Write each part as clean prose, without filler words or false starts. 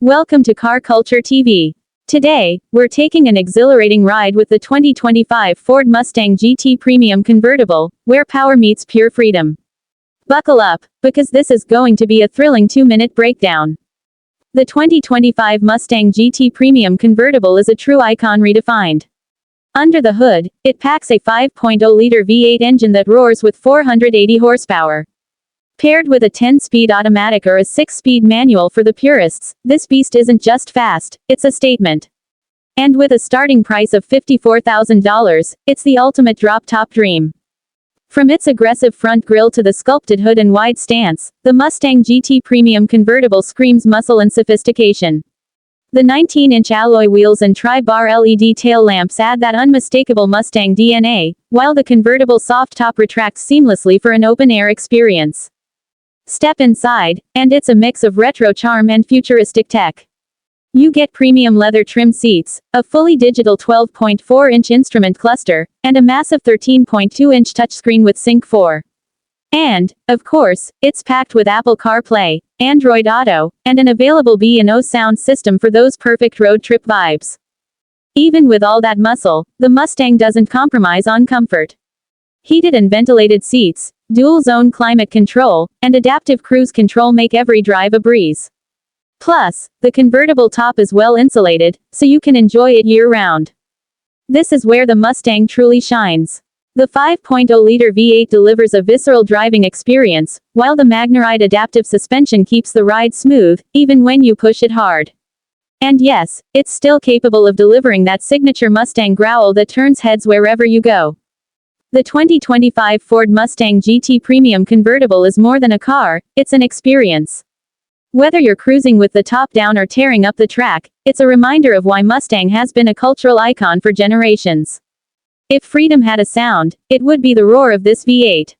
Welcome to Car Culture TV. Today, we're taking an exhilarating ride with the 2025 Ford Mustang GT Premium Convertible, where power meets pure freedom. Buckle up, because this is going to be a thrilling 2-minute breakdown. The 2025 Mustang GT Premium Convertible is a true icon redefined. Under the hood, it packs a 5.0-liter V8 engine that roars with 480 horsepower. Paired with a 10-speed automatic or a 6-speed manual for the purists, this beast isn't just fast, it's a statement. And with a starting price of $54,000, it's the ultimate drop-top dream. From its aggressive front grille to the sculpted hood and wide stance, the Mustang GT Premium Convertible screams muscle and sophistication. The 19-inch alloy wheels and tri-bar LED tail lamps add that unmistakable Mustang DNA, while the convertible soft top retracts seamlessly for an open-air experience. Step inside, and it's a mix of retro charm and futuristic tech. You get premium leather-trimmed seats, a fully digital 12.4-inch instrument cluster, and a massive 13.2-inch touchscreen with Sync 4. And, of course, it's packed with Apple CarPlay, Android Auto, and an available B&O sound system for those perfect road trip vibes. Even with all that muscle, the Mustang doesn't compromise on comfort. Heated and ventilated seats, dual-zone climate control, and adaptive cruise control make every drive a breeze. Plus, the convertible top is well insulated, so you can enjoy it year-round. This is where the Mustang truly shines. The 5.0-liter V8 delivers a visceral driving experience, while the Magnaride adaptive suspension keeps the ride smooth, even when you push it hard. And yes, it's still capable of delivering that signature Mustang growl that turns heads wherever you go. The 2025 Ford Mustang GT Premium Convertible is more than a car, it's an experience. Whether you're cruising with the top down or tearing up the track, it's a reminder of why Mustang has been a cultural icon for generations. If freedom had a sound, it would be the roar of this V8.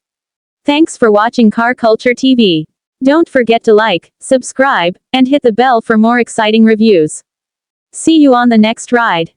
Thanks for watching Car Culture TV. Don't forget to like, subscribe, and hit the bell for more exciting reviews. See you on the next ride.